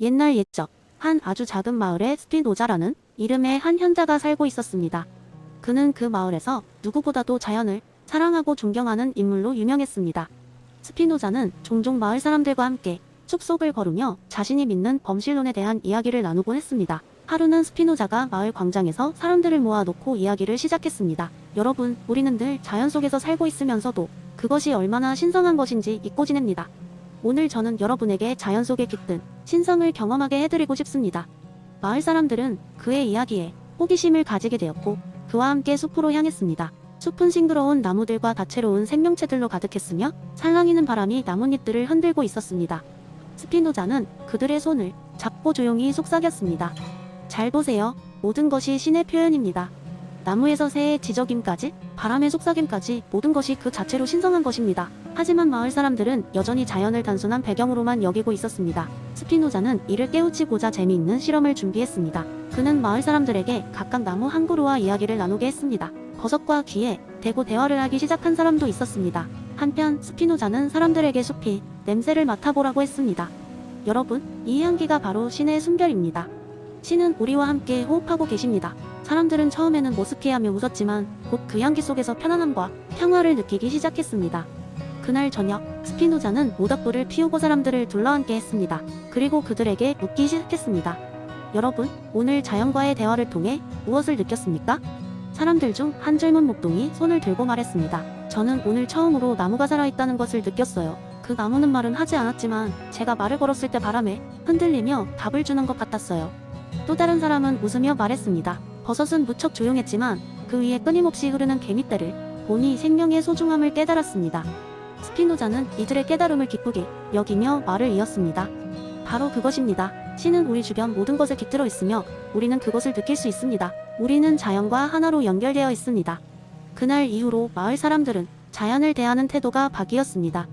옛날 옛적 한 아주 작은 마을에 스피노자라는 이름의 한 현자가 살고 있었습니다. 그는 그 마을에서 누구보다도 자연을 사랑하고 존경하는 인물로 유명했습니다. 스피노자는 종종 마을 사람들과 함께 숲속을 걸으며 자신이 믿는 범실론에 대한 이야기를 나누곤 했습니다. 하루는 스피노자가 마을 광장에서 사람들을 모아놓고 이야기를 시작했습니다. 여러분, 우리는 늘 자연 속에서 살고 있으면서도 그것이 얼마나 신성한 것인지 잊고 지냅니다. 오늘 저는 여러분에게 자연 속에 깃든 신성을 경험하게 해드리고 싶습니다. 마을 사람들은 그의 이야기에 호기심을 가지게 되었고 그와 함께 숲으로 향했습니다. 숲은 싱그러운 나무들과 다채로운 생명체들로 가득했으며 살랑이는 바람이 나뭇잎들을 흔들고 있었습니다. 스피노자는 그들의 손을 잡고 조용히 속삭였습니다. 잘 보세요. 모든 것이 신의 표현입니다. 나무에서 새의 지저귐까지, 바람의 속삭임까지 모든 것이 그 자체로 신성한 것입니다. 하지만 마을 사람들은 여전히 자연을 단순한 배경으로만 여기고 있었습니다. 스피노자는 이를 깨우치고자 재미있는 실험을 준비했습니다. 그는 마을 사람들에게 각각 나무 한 그루와 이야기를 나누게 했습니다. 버섯과 귀에 대고 대화를 하기 시작한 사람도 있었습니다. 한편 스피노자는 사람들에게 숲이 냄새를 맡아보라고 했습니다. 여러분, 이 향기가 바로 신의 숨결입니다. 신은 우리와 함께 호흡하고 계십니다. 사람들은 처음에는 머쓱해하며 웃었지만 곧 그 향기 속에서 편안함과 평화를 느끼기 시작했습니다. 그날 저녁, 스피노자는 모닥불을 피우고 사람들을 둘러앉게 했습니다. 그리고 그들에게 묻기 시작했습니다. 여러분, 오늘 자연과의 대화를 통해 무엇을 느꼈습니까? 사람들 중 한 젊은 목동이 손을 들고 말했습니다. 저는 오늘 처음으로 나무가 살아있다는 것을 느꼈어요. 그 나무는 말은 하지 않았지만 제가 말을 걸었을 때 바람에 흔들리며 답을 주는 것 같았어요. 또 다른 사람은 웃으며 말했습니다. 버섯은 무척 조용했지만 그 위에 끊임없이 흐르는 개미떼를 보니 생명의 소중함을 깨달았습니다. 스피노자는 이들의 깨달음을 기쁘게 여기며 말을 이었습니다. 바로 그것입니다. 신은 우리 주변 모든 것을 깃들어 있으며 우리는 그것을 느낄 수 있습니다. 우리는 자연과 하나로 연결되어 있습니다. 그날 이후로 마을 사람들은 자연을 대하는 태도가 바뀌었습니다.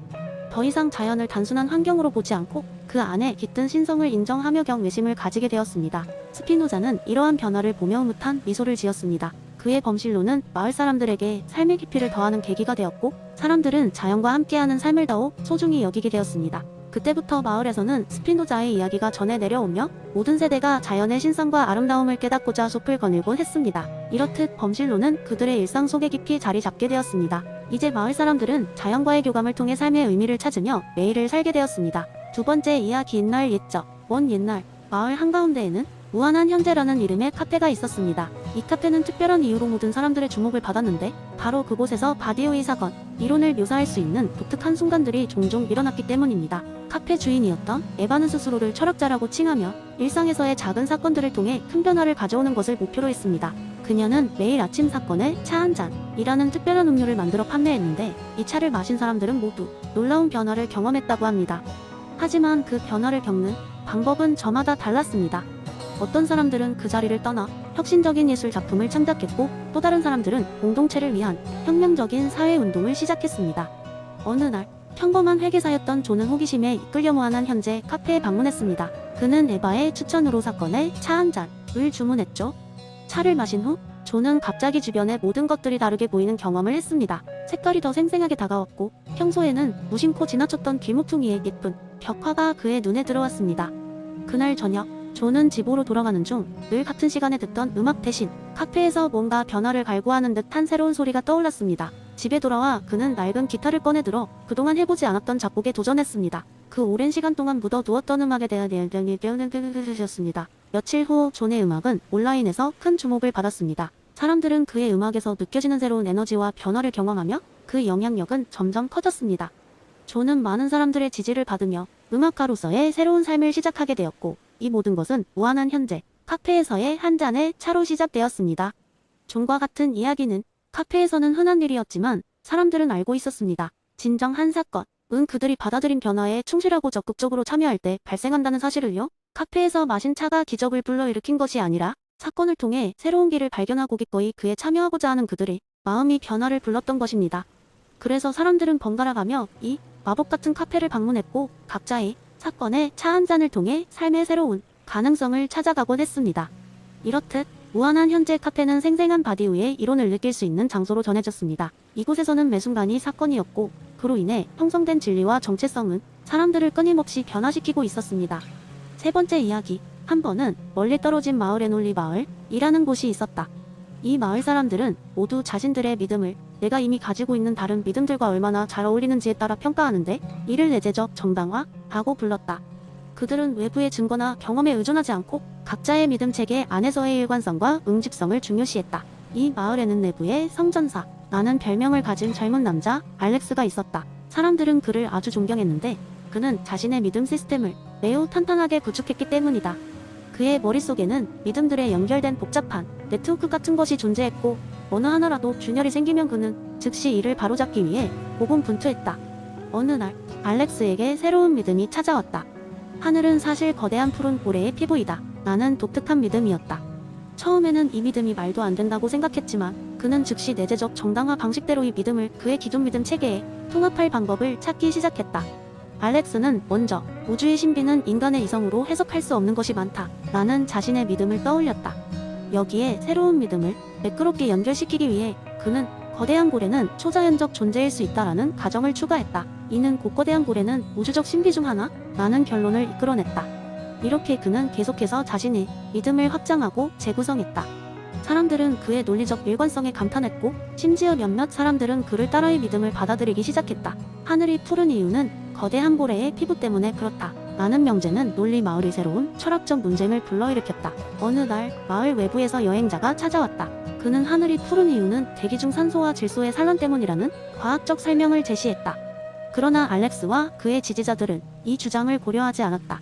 더 이상 자연을 단순한 환경으로 보지 않고 그 안에 깃든 신성을 인정하며 경외심을 가지게 되었습니다. 스피노자는 이러한 변화를 보며 흐뭇한 미소를 지었습니다. 그의 범실론은 마을 사람들에게 삶의 깊이를 더하는 계기가 되었고 사람들은 자연과 함께하는 삶을 더욱 소중히 여기게 되었습니다. 그때부터 마을에서는 스피노자의 이야기가 전해 내려오며 모든 세대가 자연의 신성과 아름다움을 깨닫고자 숲을 거닐곤 했습니다. 이렇듯 범실론은 그들의 일상 속에 깊이 자리 잡게 되었습니다. 이제 마을 사람들은 자연과의 교감을 통해 삶의 의미를 찾으며 매일을 살게 되었습니다. 두 번째 이야기 옛날 옛적. 먼 옛날 마을 한가운데에는 무한한 현재라는 이름의 카페가 있었습니다. 이 카페는 특별한 이유로 모든 사람들의 주목을 받았는데 바로 그곳에서 바디오의 사건, 이론을 묘사할 수 있는 독특한 순간들이 종종 일어났기 때문입니다. 카페 주인이었던 에바는 스스로를 철학자라고 칭하며 일상에서의 작은 사건들을 통해 큰 변화를 가져오는 것을 목표로 했습니다. 그녀는 매일 아침 사건을 차 한 잔이라는 특별한 음료를 만들어 판매했는데 이 차를 마신 사람들은 모두 놀라운 변화를 경험했다고 합니다. 하지만 그 변화를 겪는 방법은 저마다 달랐습니다. 어떤 사람들은 그 자리를 떠나 혁신적인 예술 작품을 창작했고 또 다른 사람들은 공동체를 위한 혁명적인 사회운동을 시작했습니다. 어느 날 평범한 회계사였던 존은 호기심에 이끌려 무한한 현재 카페에 방문했습니다. 그는 에바의 추천으로 사건에 차 한 잔을 주문했죠. 차를 마신 후 존은 갑자기 주변의 모든 것들이 다르게 보이는 경험을 했습니다. 색깔이 더 생생하게 다가왔고 평소에는 무심코 지나쳤던 귀모퉁이의 예쁜 벽화가 그의 눈에 들어왔습니다. 그날 저녁 존은 집으로 돌아가는 중 늘 같은 시간에 듣던 음악 대신 카페에서 뭔가 변화를 갈구하는 듯한 새로운 소리가 떠올랐습니다. 집에 돌아와 그는 낡은 기타를 꺼내들어 그동안 해보지 않았던 작곡에 도전했습니다. 그 오랜 시간 동안 묻어두었던 음악에 대한 예언이 되었습니다. 며칠 후 존의 음악은 온라인에서 큰 주목을 받았습니다. 사람들은 그의 음악에서 느껴지는 새로운 에너지와 변화를 경험하며 그 영향력은 점점 커졌습니다. 존은 많은 사람들의 지지를 받으며 음악가로서의 새로운 삶을 시작하게 되었고 이 모든 것은 무한한 현재 카페에서의 한 잔의 차로 시작되었습니다. 존과 같은 이야기는 카페에서는 흔한 일이었지만 사람들은 알고 있었습니다. 진정한 사건은 그들이 받아들인 변화에 충실하고 적극적으로 참여할 때 발생한다는 사실을요. 카페에서 마신 차가 기적을 불러일으킨 것이 아니라 사건을 통해 새로운 길을 발견하고 기꺼이 그에 참여하고자 하는 그들의 마음이 변화를 불렀던 것입니다. 그래서 사람들은 번갈아 가며 이 마법 같은 카페를 방문했고 각자의 사건의 차 한 잔을 통해 삶의 새로운 가능성을 찾아가곤 했습니다. 이렇듯 무한한 현재 카페는 생생한 바디우의 이론을 느낄 수 있는 장소로 전해졌습니다. 이곳에서는 매 순간이 사건이었고 그로 인해 형성된 진리와 정체성은 사람들을 끊임없이 변화시키고 있었습니다. 세 번째 이야기. 한 번은 멀리 떨어진 마을에 논리마을이라는 곳이 있었다. 이 마을 사람들은 모두 자신들의 믿음을 내가 이미 가지고 있는 다른 믿음들과 얼마나 잘 어울리는지에 따라 평가하는데 이를 내재적 정당화라고 불렀다. 그들은 외부의 증거나 경험에 의존하지 않고 각자의 믿음 체계 안에서의 일관성과 응집성을 중요시했다. 이 마을에는 내부의 성전사라는 별명을 가진 젊은 남자 알렉스가 있었다. 사람들은 그를 아주 존경했는데 그는 자신의 믿음 시스템을 매우 탄탄하게 구축했기 때문이다. 그의 머릿속에는 믿음들의 연결된 복잡한 네트워크 같은 것이 존재했고 어느 하나라도 균열이 생기면 그는 즉시 이를 바로잡기 위해 고군분투했다. 어느 날 알렉스에게 새로운 믿음이 찾아왔다. 하늘은 사실 거대한 푸른 고래의 피부이다. 나는 독특한 믿음이었다. 처음에는 이 믿음이 말도 안 된다고 생각했지만 그는 즉시 내재적 정당화 방식대로 이 믿음을 그의 기존 믿음 체계에 통합할 방법을 찾기 시작했다. 알렉스는 먼저 우주의 신비는 인간의 이성으로 해석할 수 없는 것이 많다. 라는 자신의 믿음을 떠올렸다. 여기에 새로운 믿음을 매끄럽게 연결시키기 위해 그는 거대한 고래는 초자연적 존재일 수 있다라는 가정을 추가했다. 이는 고거대한 고래는 우주적 신비 중 하나? 라는 결론을 이끌어냈다. 이렇게 그는 계속해서 자신의 믿음을 확장하고 재구성했다. 사람들은 그의 논리적 일관성에 감탄했고 심지어 몇몇 사람들은 그를 따라의 믿음을 받아들이기 시작했다. 하늘이 푸른 이유는 거대한 고래의 피부 때문에 그렇다. 라는 명제는 논리 마을의 새로운 철학적 논쟁을 불러일으켰다. 어느 날 마을 외부에서 여행자가 찾아왔다. 그는 하늘이 푸른 이유는 대기 중 산소와 질소의 산란 때문이라는 과학적 설명을 제시했다. 그러나 알렉스와 그의 지지자들은 이 주장을 고려하지 않았다.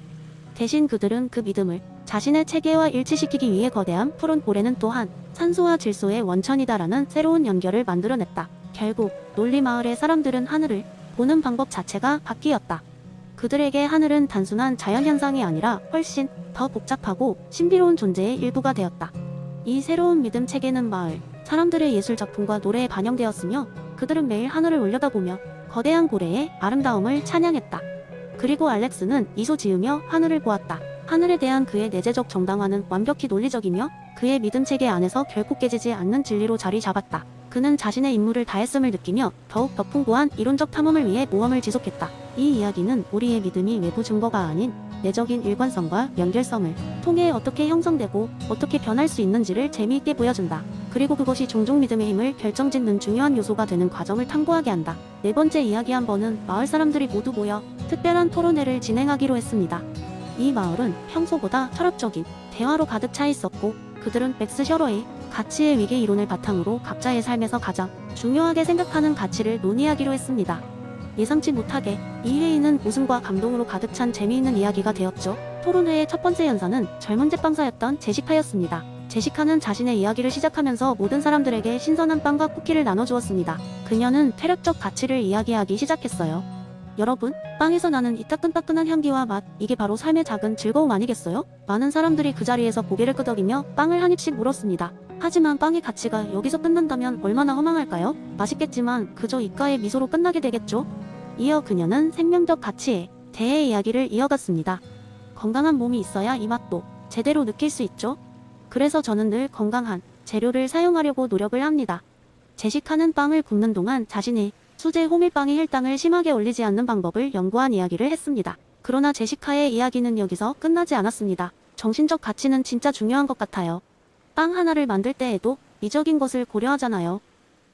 대신 그들은 그 믿음을 자신의 체계와 일치시키기 위해 거대한 푸른 고래는 또한 산소와 질소의 원천이다라는 새로운 연결을 만들어냈다. 결국 논리 마을의 사람들은 하늘을 보는 방법 자체가 바뀌었다. 그들에게 하늘은 단순한 자연현상이 아니라 훨씬 더 복잡하고 신비로운 존재의 일부가 되었다. 이 새로운 믿음 체계는 마을 사람들의 예술 작품과 노래에 반영되었으며 그들은 매일 하늘을 올려다보며 거대한 고래의 아름다움을 찬양했다. 그리고 알렉스는 미소 지으며 하늘을 보았다. 하늘에 대한 그의 내재적 정당화는 완벽히 논리적이며 그의 믿음 체계 안에서 결코 깨지지 않는 진리로 자리 잡았다. 그는 자신의 임무를 다했음을 느끼며 더욱 더 풍부한 이론적 탐험을 위해 모험을 지속했다. 이 이야기는 우리의 믿음이 외부 증거가 아닌 내적인 일관성과 연결성을 통해 어떻게 형성되고 어떻게 변할 수 있는지를 재미있게 보여준다. 그리고 그것이 종종 믿음의 힘을 결정짓는 중요한 요소가 되는 과정을 탐구하게 한다. 네 번째 이야기. 한 번은 마을 사람들이 모두 모여 특별한 토론회를 진행하기로 했습니다. 이 마을은 평소보다 철학적인 대화로 가득 차 있었고 그들은 맥스 셔러의 가치의 위계 이론을 바탕으로 각자의 삶에서 가장 중요하게 생각하는 가치를 논의하기로 했습니다. 예상치 못하게 이 회의는 웃음과 감동으로 가득 찬 재미있는 이야기가 되었죠. 토론회의 첫 번째 연사는 젊은 제빵사였던 제시카였습니다. 제시카는 자신의 이야기를 시작하면서 모든 사람들에게 신선한 빵과 쿠키를 나눠주었습니다. 그녀는 퇴력적 가치를 이야기하기 시작했어요. 여러분, 빵에서 나는 이 따끈따끈한 향기와 맛, 이게 바로 삶의 작은 즐거움 아니겠어요? 많은 사람들이 그 자리에서 고개를 끄덕이며 빵을 한 입씩 물었습니다. 하지만 빵의 가치가 여기서 끝난다면 얼마나 허망할까요? 맛있겠지만 그저 입가의 미소로 끝나게 되겠죠? 이어 그녀는 생명적 가치에 대해 이야기를 이어갔습니다. 건강한 몸이 있어야 이 맛도 제대로 느낄 수 있죠? 그래서 저는 늘 건강한 재료를 사용하려고 노력을 합니다. 제시카는 빵을 굽는 동안 자신의 수제 호밀빵의 혈당을 심하게 올리지 않는 방법을 연구한 이야기를 했습니다. 그러나 제시카의 이야기는 여기서 끝나지 않았습니다. 정신적 가치는 진짜 중요한 것 같아요. 빵 하나를 만들 때에도 미적인 것을 고려하잖아요.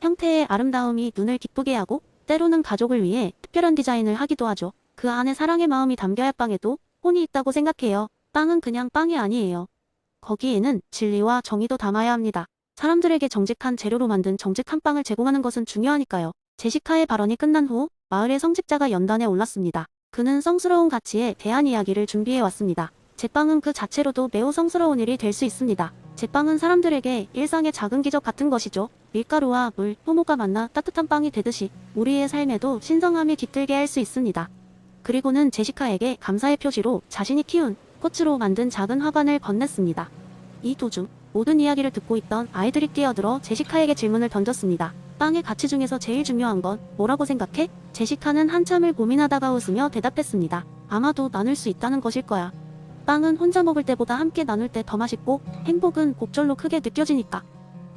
형태의 아름다움이 눈을 기쁘게 하고 때로는 가족을 위해 특별한 디자인을 하기도 하죠. 그 안에 사랑의 마음이 담겨야 빵에도 혼이 있다고 생각해요. 빵은 그냥 빵이 아니에요. 거기에는 진리와 정의도 담아야 합니다. 사람들에게 정직한 재료로 만든 정직한 빵을 제공하는 것은 중요하니까요. 제시카의 발언이 끝난 후 마을의 성직자가 연단에 올랐습니다. 그는 성스러운 가치에 대한 이야기를 준비해 왔습니다. 제빵은 그 자체로도 매우 성스러운 일이 될 수 있습니다. 제빵은 사람들에게 일상의 작은 기적 같은 것이죠. 밀가루와 물, 효모가 만나 따뜻한 빵이 되듯이 우리의 삶에도 신성함이 깃들게 할 수 있습니다. 그리고는 제시카에게 감사의 표시로 자신이 키운 꽃으로 만든 작은 화관을 건넸습니다. 이 도중 모든 이야기를 듣고 있던 아이들이 뛰어들어 제시카에게 질문을 던졌습니다. 빵의 가치 중에서 제일 중요한 건 뭐라고 생각해? 제시카는 한참을 고민하다가 웃으며 대답했습니다. 아마도 나눌 수 있다는 것일 거야. 빵은 혼자 먹을 때보다 함께 나눌 때 더 맛있고 행복은 곡절로 크게 느껴지니까.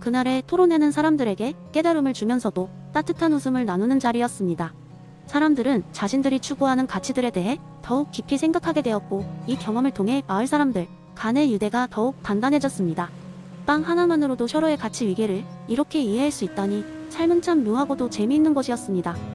그날의 토론회는 사람들에게 깨달음을 주면서도 따뜻한 웃음을 나누는 자리였습니다. 사람들은 자신들이 추구하는 가치들에 대해 더욱 깊이 생각하게 되었고, 이 경험을 통해 마을 사람들 간의 유대가 더욱 단단해졌습니다. 빵 하나만으로도 서로의 가치 위계를 이렇게 이해할 수 있다니 삶은 참 묘하고도 재미있는 것이었습니다.